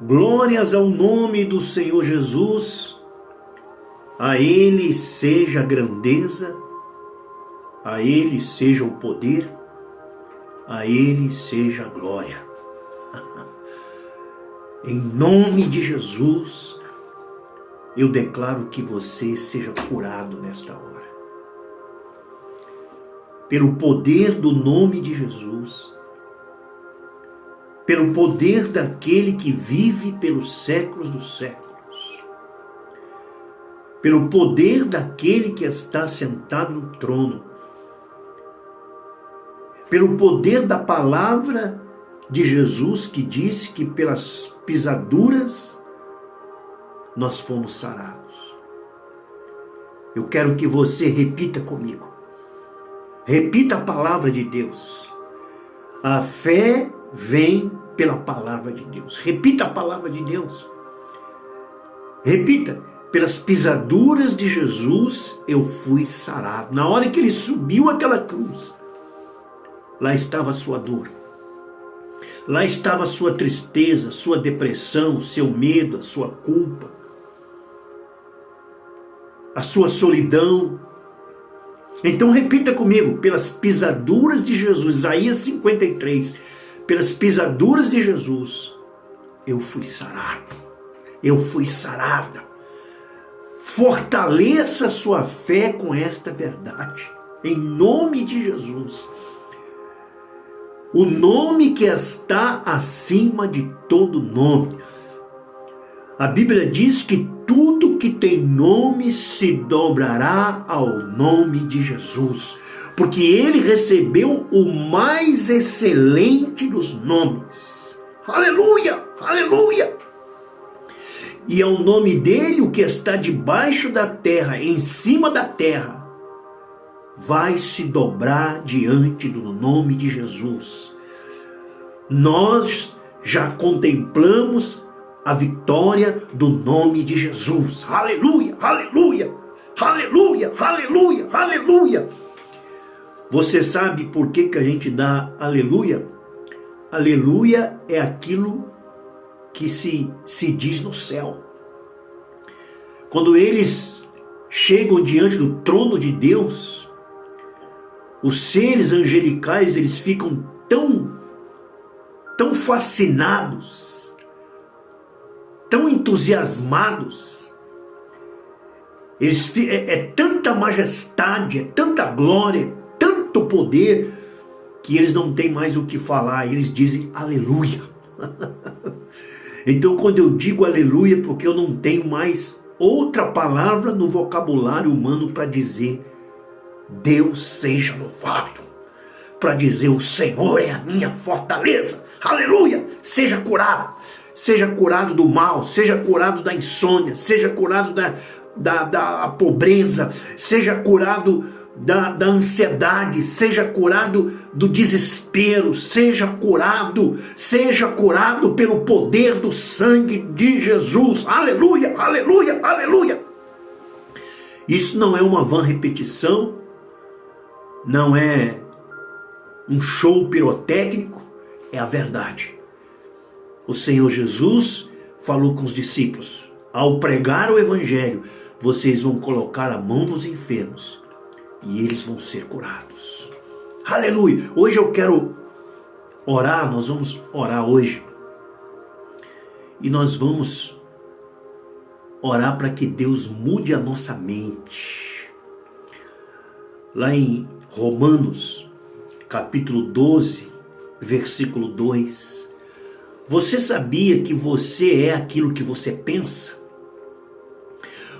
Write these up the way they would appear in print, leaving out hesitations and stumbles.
Glórias ao nome do Senhor Jesus. A Ele seja a grandeza, a Ele seja o poder, a Ele seja a glória. Em nome de Jesus, eu declaro que você seja curado nesta hora. Pelo poder do nome de Jesus, pelo poder daquele que vive pelos séculos dos séculos, pelo poder daquele que está sentado no trono, pelo poder da palavra de Jesus que disse que pelas pisaduras nós fomos sarados. Eu quero que você repita comigo. Repita a palavra de Deus. A fé vem pela palavra de Deus. Repita a palavra de Deus. Repita. Pelas pisaduras de Jesus eu fui sarado. Na hora que ele subiu aquela cruz, lá estava a sua dor. Lá estava a sua tristeza, sua depressão, seu medo, a sua culpa, a sua solidão. Então repita comigo, pelas pisaduras de Jesus, Isaías 53, pelas pisaduras de Jesus, eu fui sarado, eu fui sarada. Fortaleça sua fé com esta verdade, em nome de Jesus. O nome que está acima de todo nome. A Bíblia diz que tudo que tem nome se dobrará ao nome de Jesus, porque ele recebeu o mais excelente dos nomes. Aleluia, aleluia. E ao nome dele, o que está debaixo da terra, em cima da terra, vai se dobrar diante do nome de Jesus. Nós já contemplamos a vitória do nome de Jesus. Aleluia, aleluia, aleluia, aleluia, aleluia. Você sabe por que a gente dá aleluia? Aleluia é aquilo que se diz no céu. Quando eles chegam diante do trono de Deus, os seres angelicais, eles ficam tão fascinados, tão entusiasmados. É tanta majestade, é tanta glória, tanto poder, que eles não têm mais o que falar. Eles dizem aleluia. Então quando eu digo aleluia, porque eu não tenho mais outra palavra no vocabulário humano para dizer Deus seja louvado, para dizer o Senhor é a minha fortaleza. Aleluia. Seja curado do mal, seja curado da insônia, seja curado da pobreza, seja curado da ansiedade, seja curado do desespero, seja curado pelo poder do sangue de Jesus. Aleluia, aleluia, aleluia. Isso não é uma vã repetição, não é um show pirotécnico, é a verdade. O Senhor Jesus falou com os discípulos: ao pregar o evangelho, vocês vão colocar a mão nos enfermos e eles vão ser curados. Aleluia! Hoje eu quero orar, nós vamos orar hoje. E nós vamos orar para que Deus mude a nossa mente. Lá em Romanos, capítulo 12, versículo 2. Você sabia que você é aquilo que você pensa?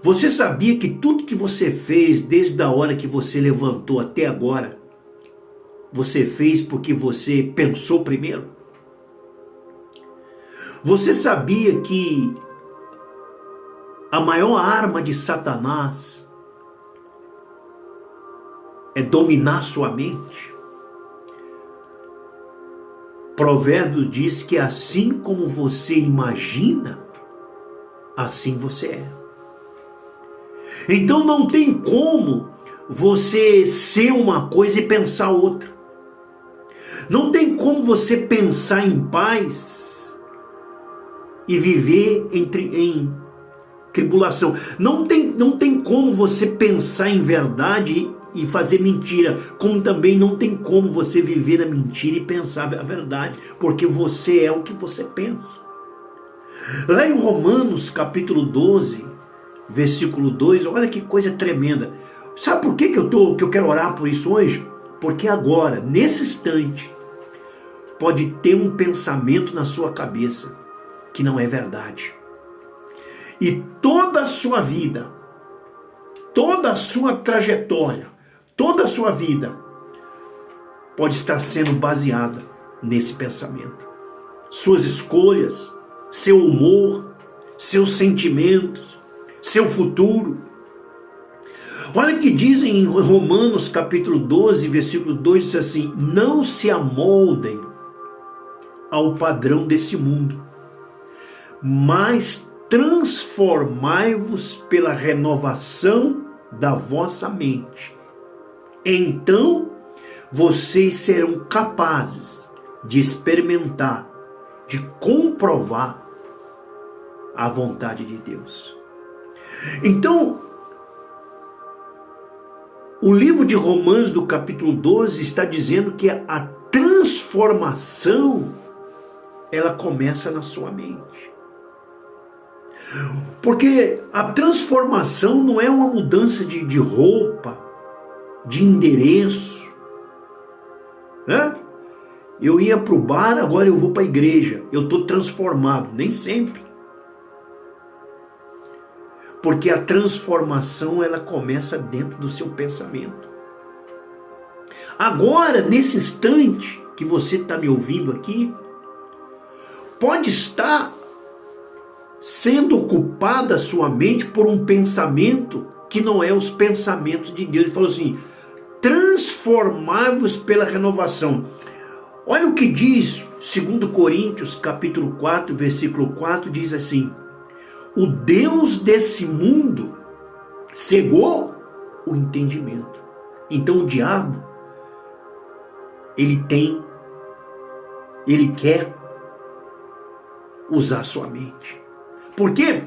Você sabia que tudo que você fez desde a hora que você levantou até agora, você fez porque você pensou primeiro? Você sabia que a maior arma de Satanás é dominar sua mente? Provérbios diz que assim como você imagina, assim você é. Então não tem como você ser uma coisa e pensar outra. Não tem como você pensar em paz e viver em tribulação. Não tem como você pensar em verdade e fazer mentira, como também não tem como você viver na mentira e pensar a verdade, porque você é o que você pensa. Lá em Romanos capítulo 12, versículo 2, olha que coisa tremenda. Sabe por que eu quero orar por isso hoje? Porque agora, nesse instante, pode ter um pensamento na sua cabeça que não é verdade. E toda a sua vida, toda a sua trajetória, toda a sua vida pode estar sendo baseada nesse pensamento. Suas escolhas, seu humor, seus sentimentos, seu futuro. Olha o que diz em Romanos capítulo 12, versículo 2, diz assim: não se amoldem ao padrão desse mundo, mas transformai-vos pela renovação da vossa mente. Então vocês serão capazes de experimentar, de comprovar a vontade de Deus. Então, o livro de Romanos, do capítulo 12, está dizendo que a transformação, ela começa na sua mente. Porque a transformação não é uma mudança de roupa, de endereço, né? Eu ia para o bar, agora eu vou para a igreja, eu estou transformado. Nem sempre. Porque a transformação, ela começa dentro do seu pensamento. Agora, nesse instante que você está me ouvindo aqui, pode estar sendo ocupada a sua mente por um pensamento que não é os pensamentos de Deus. Ele falou assim: transformai-vos pela renovação. Olha o que diz 2 Coríntios capítulo 4, versículo 4, diz assim: o Deus desse mundo cegou o entendimento. Então o diabo, ele quer usar sua mente. Por quê?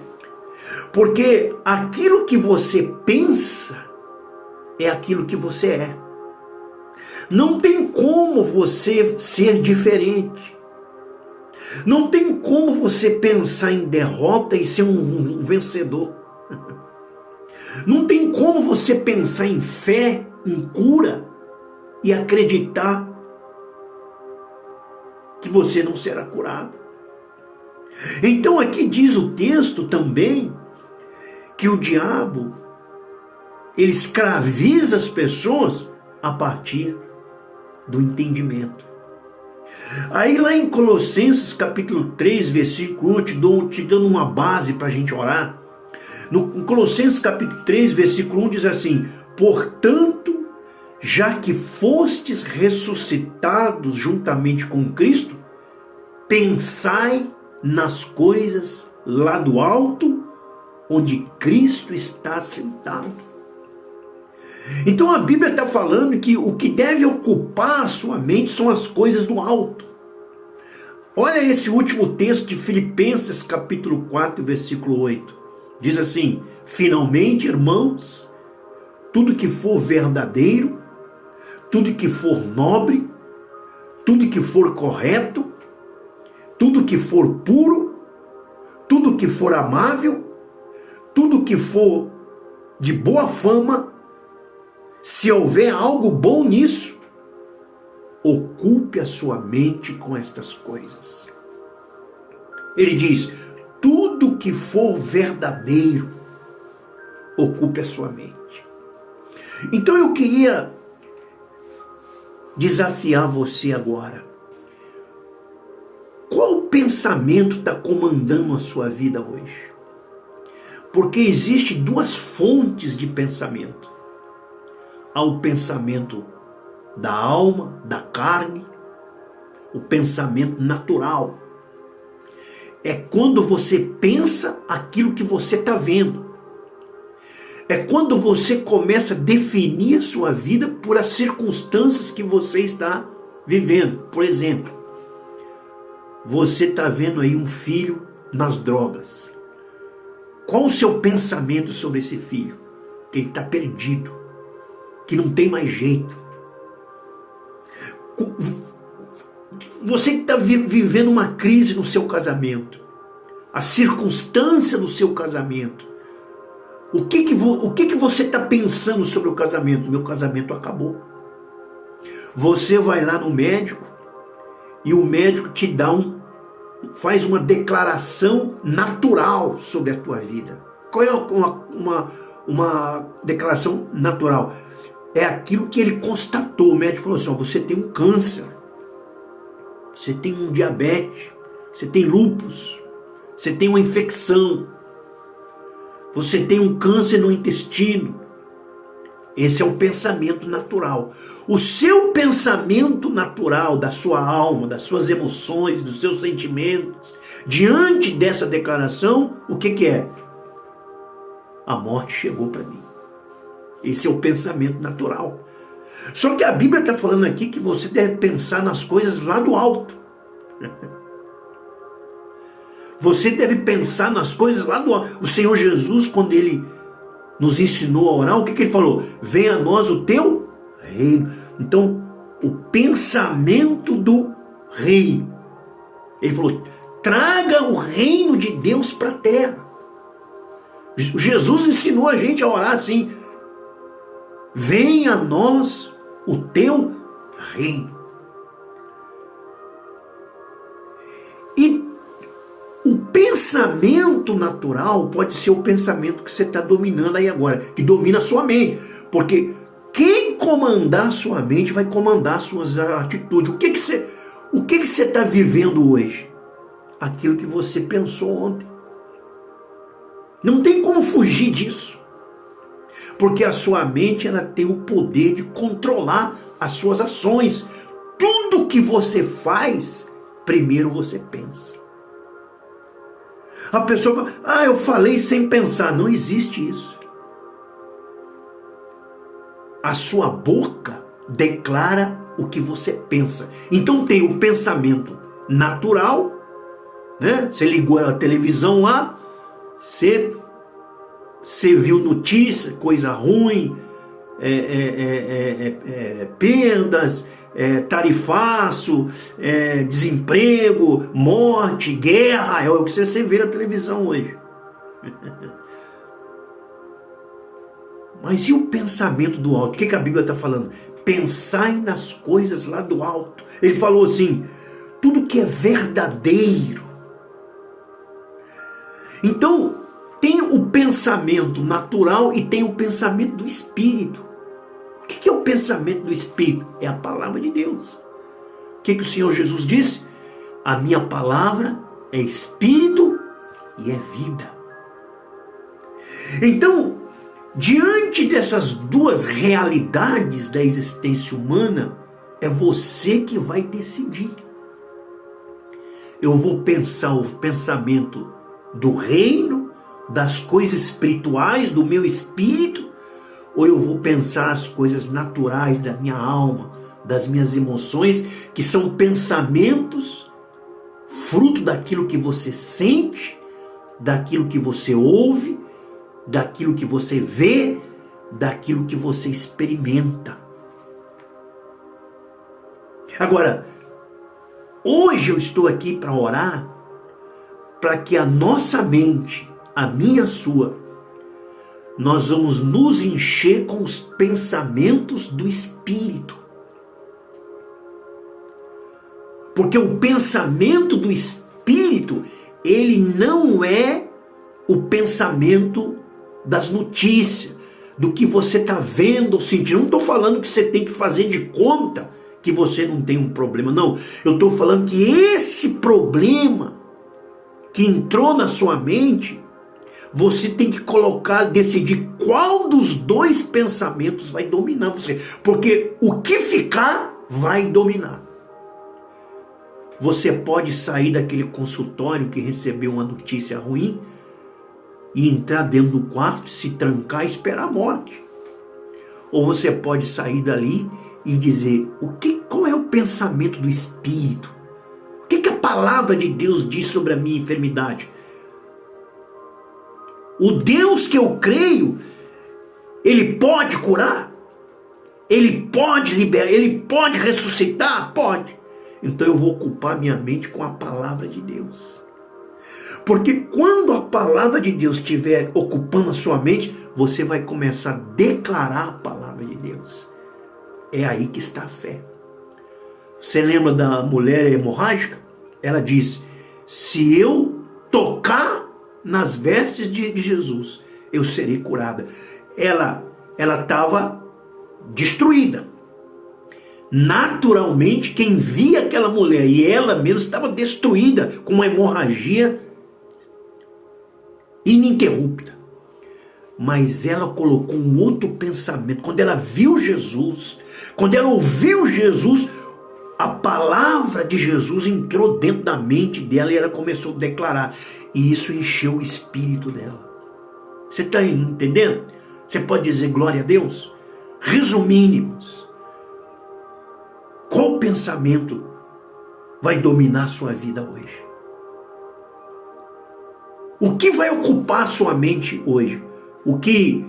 Porque aquilo que você pensa é aquilo que você é. Não tem como você ser diferente. Não tem como você pensar em derrota e ser um vencedor. Não tem como você pensar em fé, em cura e acreditar que você não será curado. Então aqui diz o texto também que o diabo, ele escraviza as pessoas a partir do entendimento. Aí lá em Colossenses capítulo 3, versículo 1, te dando uma base para a gente orar. Em Colossenses capítulo 3, versículo 1 diz assim: portanto, já que fostes ressuscitados juntamente com Cristo, pensai nas coisas lá do alto, onde Cristo está sentado. Então a Bíblia está falando que o que deve ocupar a sua mente são as coisas do alto. Olha esse último texto de Filipenses capítulo 4, versículo 8. Diz assim: finalmente, irmãos, tudo que for verdadeiro, tudo que for nobre, tudo que for correto, tudo que for puro, tudo que for amável, tudo que for de boa fama, se houver algo bom nisso, ocupe a sua mente com estas coisas. Ele diz: tudo que for verdadeiro, ocupe a sua mente. Então eu queria desafiar você agora. Qual pensamento está comandando a sua vida hoje? Porque existem duas fontes de pensamento. Há o pensamento da alma, da carne, o pensamento natural. É quando você pensa aquilo que você está vendo. É quando você começa a definir a sua vida por as circunstâncias que você está vivendo. Por exemplo, você está vendo aí um filho nas drogas? Qual o seu pensamento sobre esse filho? Que ele está perdido, que não tem mais jeito. Você que está vivendo uma crise no seu casamento, a circunstância do seu casamento, o que você está pensando sobre o casamento? Meu casamento acabou. Você vai lá no médico e o médico te dá faz uma declaração natural sobre a tua vida. Qual é uma declaração natural? É aquilo que ele constatou. O médico falou assim: ó, você tem um câncer, você tem um diabetes, você tem lúpus, você tem uma infecção, você tem um câncer no intestino. Esse é o pensamento natural. O seu pensamento natural da sua alma, das suas emoções, dos seus sentimentos, diante dessa declaração, o que é? A morte chegou para mim. Esse é o pensamento natural. Só que a Bíblia está falando aqui que você deve pensar nas coisas lá do alto. Você deve pensar nas coisas lá do alto. O Senhor Jesus, quando Ele nos ensinou a orar, o que Ele falou? Venha a nós o teu reino. Então, o pensamento do reino. Ele falou, traga o reino de Deus para a terra. Jesus ensinou a gente a orar assim: venha a nós o teu reino. E o pensamento natural pode ser o pensamento que você está dominando aí agora, que domina a sua mente. Porque quem comandar a sua mente vai comandar as suas atitudes. O que você está vivendo hoje? Aquilo que você pensou ontem. Não tem como fugir disso. Porque a sua mente, ela tem o poder de controlar as suas ações. Tudo que você faz, primeiro você pensa. A pessoa fala, eu falei sem pensar. Não existe isso. A sua boca declara o que você pensa. Então tem o pensamento natural, né? Você ligou a televisão lá, você viu notícia, coisa ruim, perdas, tarifaço, desemprego, morte, guerra, é o que você vê na televisão hoje. Mas e o pensamento do alto? O que a Bíblia está falando? Pensai nas coisas lá do alto. Ele falou assim, tudo que é verdadeiro. Então, tem o pensamento natural e tem o pensamento do Espírito. O que é o pensamento do Espírito? É a palavra de Deus. O que o Senhor Jesus disse? A minha palavra é Espírito e é vida. Então, diante dessas duas realidades da existência humana, é você que vai decidir. Eu vou pensar o pensamento do reino, das coisas espirituais, do meu espírito, ou eu vou pensar as coisas naturais da minha alma, das minhas emoções, que são pensamentos fruto daquilo que você sente, daquilo que você ouve, daquilo que você vê, daquilo que você experimenta. Agora, hoje eu estou aqui para orar, para que a nossa mente, a minha, a sua, nós vamos nos encher com os pensamentos do Espírito. Porque o pensamento do Espírito, ele não é o pensamento das notícias, do que você está vendo ou sentindo. Eu não estou falando que você tem que fazer de conta que você não tem um problema, não. Eu estou falando que esse problema que entrou na sua mente, você tem que decidir qual dos dois pensamentos vai dominar você. Porque o que ficar vai dominar. Você pode sair daquele consultório que recebeu uma notícia ruim e entrar dentro do quarto, se trancar e esperar a morte. Ou você pode sair dali e dizer, qual é o pensamento do Espírito? O que a palavra de Deus diz sobre a minha enfermidade? O Deus que eu creio, Ele pode curar? Ele pode liberar? Ele pode ressuscitar? Pode. Então eu vou ocupar minha mente com a palavra de Deus. Porque quando a palavra de Deus estiver ocupando a sua mente, você vai começar a declarar a palavra de Deus. É aí que está a fé. Você lembra da mulher hemorrágica? Ela disse, se eu tocar nas vestes de Jesus, eu serei curada. Ela estava destruída. Naturalmente, quem via aquela mulher, e ela mesma estava destruída, com uma hemorragia ininterrupta. Mas ela colocou um outro pensamento. Quando ela viu Jesus, quando ela ouviu Jesus, a palavra de Jesus entrou dentro da mente dela e ela começou a declarar. E isso encheu o espírito dela. Você está entendendo? Você pode dizer glória a Deus? Resumindo, qual pensamento vai dominar a sua vida hoje? O que vai ocupar a sua mente hoje? O que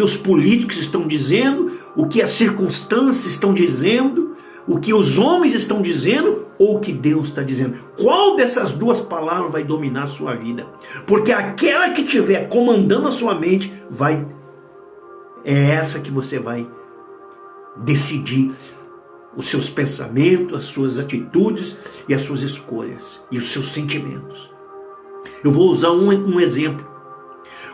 os políticos estão dizendo? O que as circunstâncias estão dizendo? O que os homens estão dizendo? Ou o que Deus está dizendo? Qual dessas duas palavras vai dominar a sua vida? Porque aquela que estiver comandando a sua mente é essa que você vai decidir os seus pensamentos, as suas atitudes e as suas escolhas e os seus sentimentos. Eu vou usar um exemplo.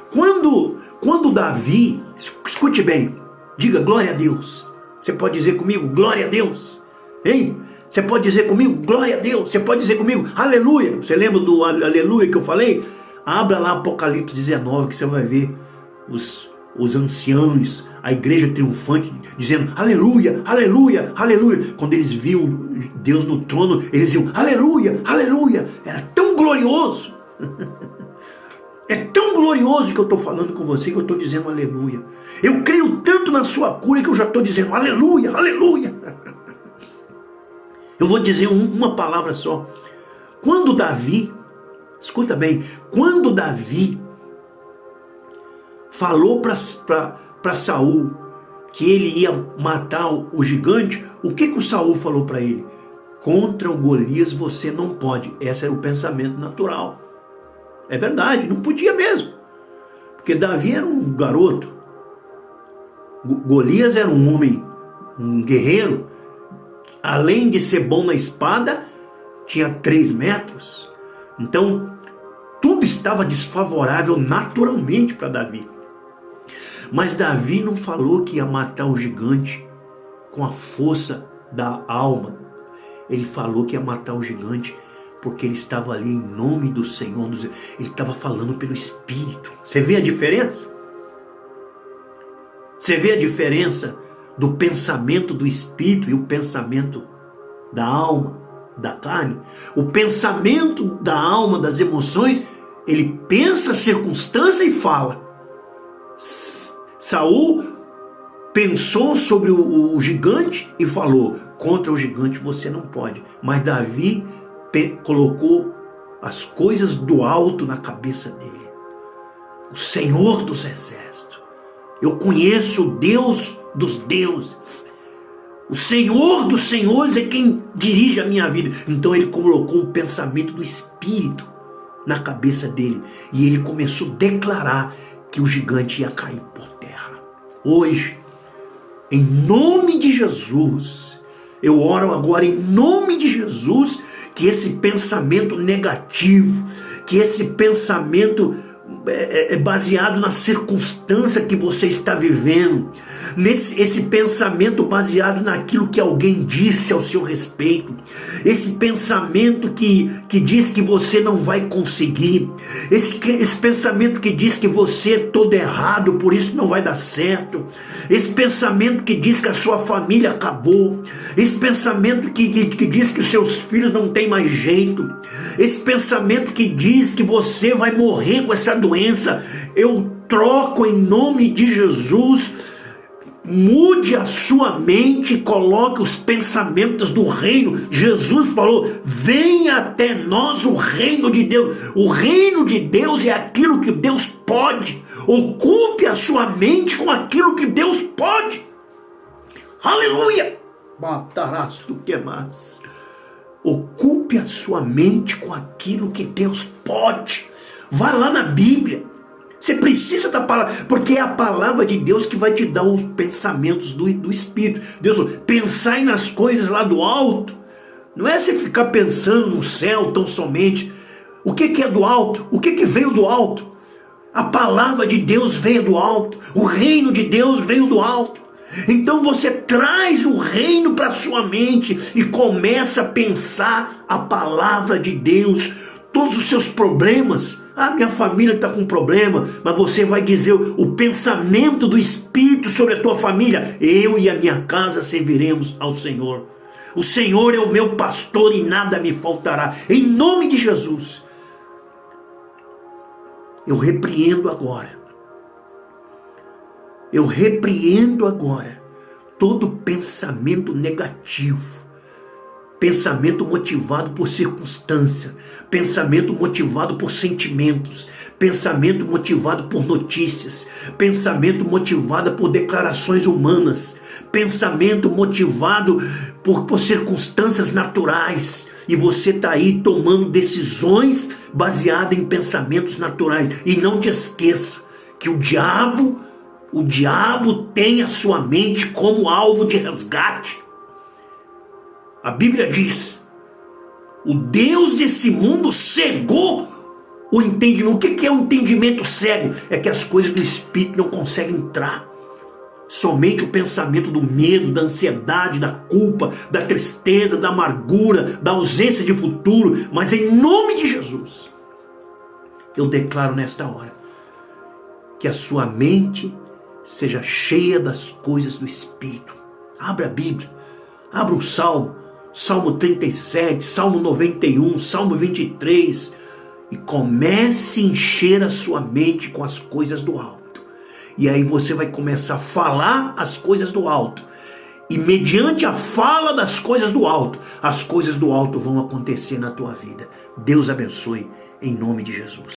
Quando Davi, escute bem, diga glória a Deus. Você pode dizer comigo glória a Deus? Hein? Você pode dizer comigo glória a Deus? Você pode dizer comigo aleluia? Você lembra do aleluia que eu falei? Abra lá Apocalipse 19 que você vai ver os anciãos, a igreja triunfante, dizendo aleluia, aleluia, aleluia. Quando eles viam Deus no trono, eles diziam aleluia, aleluia. Era tão glorioso. É tão glorioso que eu estou falando com você que eu estou dizendo aleluia. Eu creio tanto na sua cura que eu já estou dizendo aleluia, aleluia. Eu vou dizer uma palavra só. Quando Davi, escuta bem, quando Davi falou para Saul que ele ia matar o gigante, o que o Saul falou para ele? Contra o Golias você não pode. Esse era o pensamento natural. É verdade, não podia mesmo. Porque Davi era um garoto. Golias era um homem, um guerreiro. Além de ser bom na espada, tinha 3 metros. Então, tudo estava desfavorável naturalmente para Davi. Mas Davi não falou que ia matar o gigante com a força da alma. Ele falou que ia matar o gigante porque ele estava ali em nome do Senhor. Ele estava falando pelo Espírito. Você vê a diferença? Você vê a diferença do pensamento do Espírito e o pensamento da alma, da carne? O pensamento da alma, das emoções, ele pensa a circunstância e fala. Saul pensou sobre o gigante e falou, contra o gigante você não pode. Mas Davi colocou as coisas do alto na cabeça dele. O Senhor dos Exércitos. Eu conheço o Deus dos deuses. O Senhor dos senhores é quem dirige a minha vida. Então ele colocou o pensamento do Espírito na cabeça dele. E ele começou a declarar que o gigante ia cair por terra. Hoje, em nome de Jesus, eu oro agora em nome de Jesus, que esse pensamento negativo, que esse pensamento baseado na circunstância que você está vivendo, esse pensamento baseado naquilo que alguém disse ao seu respeito, esse pensamento que diz que você não vai conseguir, esse pensamento que diz que você é todo errado, por isso não vai dar certo, esse pensamento que diz que a sua família acabou, esse pensamento que diz que os seus filhos não têm mais jeito, esse pensamento que diz que você vai morrer com essa doença, eu troco em nome de Jesus. Mude a sua mente e coloque os pensamentos do reino. Jesus falou: venha até nós o reino de Deus. O reino de Deus é aquilo que Deus pode. Ocupe a sua mente com aquilo que Deus pode. Aleluia! Matarás do que mais. Ocupe a sua mente com aquilo que Deus pode. Vá lá na Bíblia. Você precisa da palavra, porque é a palavra de Deus que vai te dar os pensamentos do Espírito. Deus falou: pensai nas coisas lá do alto. Não é você ficar pensando no céu tão somente. O que é do alto? O que veio do alto? A palavra de Deus veio do alto. O reino de Deus veio do alto. Então você traz o reino para sua mente e começa a pensar a palavra de Deus. Todos os seus problemas. Minha família está com problema, mas você vai dizer o pensamento do Espírito sobre a tua família. Eu e a minha casa serviremos ao Senhor. O Senhor é o meu pastor e nada me faltará. Em nome de Jesus, eu repreendo agora. Eu repreendo agora todo pensamento negativo. Pensamento motivado por circunstância, pensamento motivado por sentimentos, pensamento motivado por notícias, pensamento motivado por declarações humanas, pensamento motivado por circunstâncias naturais. E você está aí tomando decisões baseadas em pensamentos naturais. E não te esqueça que o diabo tem a sua mente como alvo de resgate. A Bíblia diz: o Deus desse mundo cegou o entendimento. O que é um entendimento cego? É que as coisas do Espírito não conseguem entrar. Somente o pensamento do medo, da ansiedade, da culpa, da tristeza, da amargura, da ausência de futuro. Mas em nome de Jesus, eu declaro nesta hora que a sua mente seja cheia das coisas do Espírito. Abra a Bíblia, abra o Salmo 37, Salmo 91, Salmo 23, e comece a encher a sua mente com as coisas do alto. E aí você vai começar a falar as coisas do alto. E mediante a fala das coisas do alto, as coisas do alto vão acontecer na tua vida. Deus abençoe, em nome de Jesus.